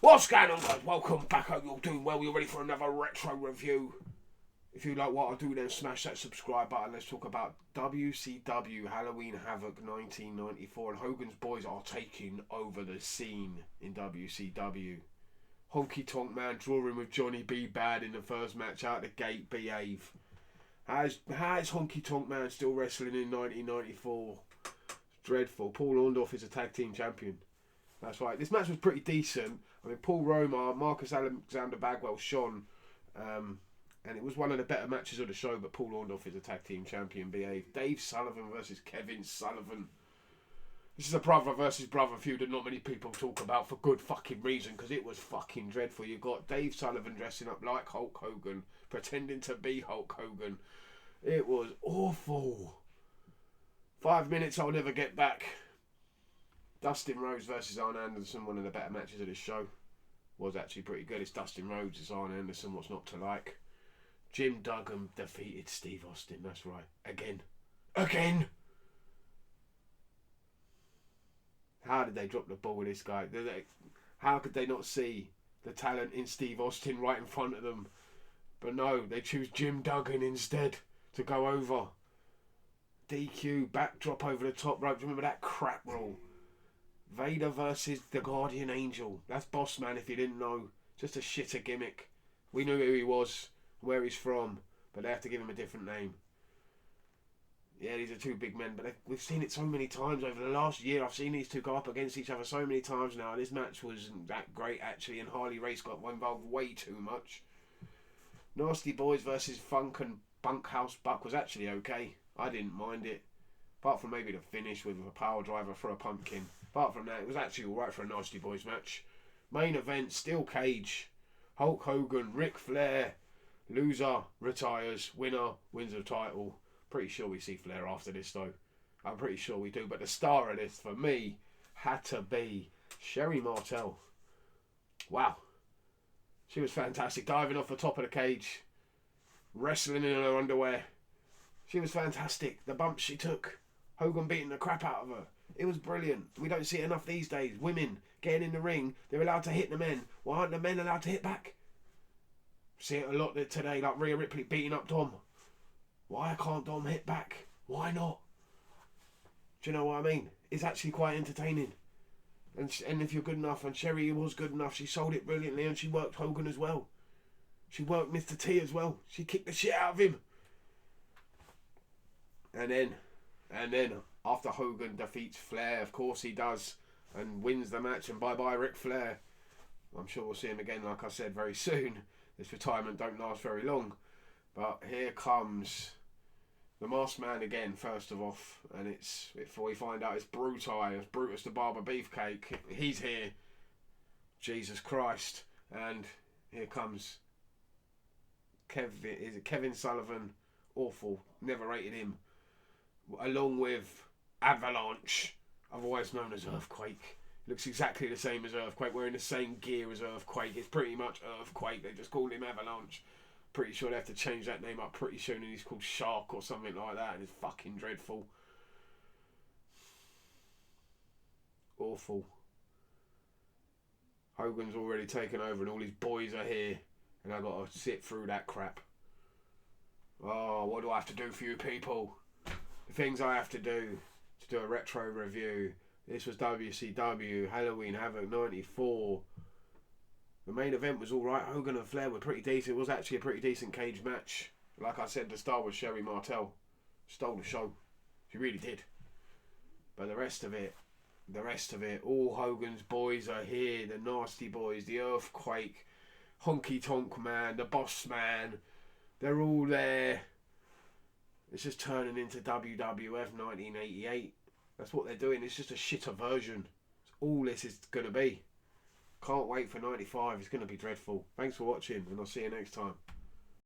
What's going on, guys? Welcome back. Hope you're doing well. You're ready for another retro review. If you like what I do, then smash that subscribe button. Let's talk about WCW Halloween Havoc 1994. And Hogan's boys are taking over the scene in WCW. Honky Tonk Man drawing with Johnny B. Bad in the first match out the gate. Behave. How is Honky Tonk Man still wrestling in 1994? It's dreadful. Paul Orndorff is a tag team champion. That's right. This match was pretty decent. I mean, Paul Roma, Marcus Alexander Bagwell shone. And it was one of the better matches of the show, but Paul Orndorff is a tag team champion. Behave. Dave Sullivan versus Kevin Sullivan. This is a brother versus brother feud that not many people talk about for good fucking reason, because it was fucking dreadful. You got Dave Sullivan dressing up like Hulk Hogan, pretending to be Hulk Hogan. It was awful. 5 minutes I'll never get back. Dustin Rhodes versus Arn Anderson, one of the better matches of this show. Was actually pretty good. It's Dustin Rhodes, it's Arn Anderson, what's not to like? Jim Duggan defeated Steve Austin, that's right. Again. How did they drop the ball with this guy? How could they not see the talent in Steve Austin right in front of them? But no, they choose Jim Duggan instead to go over. DQ, backdrop over the top rope. Do you remember that crap rule? Vader versus the Guardian Angel. That's Boss Man if you didn't know. Just a shitter gimmick. We knew who he was, where he's from, but they have to give him a different name. Yeah, these are two big men, but we've seen it so many times over the last year. I've seen these two go up against each other so many times now. This match wasn't that great, actually, and Harley Race got involved way too much. Nasty Boys versus Funk and Bunkhouse Buck was actually okay. I didn't mind it. Apart from maybe the finish with a power driver for a pumpkin. Apart from that, it was actually alright for a Nasty Boys match. Main event, steel cage. Hulk Hogan, Ric Flair. Loser retires. Winner wins the title. Pretty sure we see Flair after this though. I'm pretty sure we do. But the star of this, for me, had to be Sherry Martel. Wow. She was fantastic. Diving off the top of the cage. Wrestling in her underwear. She was fantastic. The bumps she took. Hogan beating the crap out of her. It was brilliant. We don't see it enough these days. Women getting in the ring. They're allowed to hit the men. Why aren't the men allowed to hit back? See it a lot today, like Rhea Ripley beating up Dom. Why can't Dom hit back? Why not? Do you know what I mean? It's actually quite entertaining. And if you're good enough, and Sherry was good enough, she sold it brilliantly, and she worked Hogan as well. She worked Mr. T as well. She kicked the shit out of him. And then after Hogan defeats Flair, of course he does, and wins the match, and bye-bye Ric Flair. I'm sure we'll see him again, like I said, very soon. This retirement don't last very long. But here comes the Masked Man again, first of all, and it's before we find out it's Brutus the Barber Beefcake. He's here. Jesus Christ. And here comes Kevin Sullivan. Awful. Never rated him. Along with Avalanche, otherwise known as Earthquake. Looks exactly the same as Earthquake, wearing the same gear as Earthquake. It's pretty much Earthquake, they just called him Avalanche. Pretty sure they have to change that name up pretty soon, and he's called Shark or something like that, and it's fucking dreadful. Awful. Hogan's already taken over and all his boys are here, and I've got to sit through that crap. Oh, what do I have to do for you people? The things I have to do a retro review. This was WCW Halloween Havoc 94. The main event was alright. Hogan and Flair were pretty decent. It was actually a pretty decent cage match. Like I said, the star was Sherry Martel. Stole the show. She really did. But the rest of it, all Hogan's boys are here. The Nasty Boys, the Earthquake, Honky Tonk Man, the Boss Man. They're all there. It's just turning into WWF 1988. That's what they're doing. It's just a shitter version. It's all this is going to be. Can't wait for 95. It's going to be dreadful. Thanks for watching, and I'll see you next time.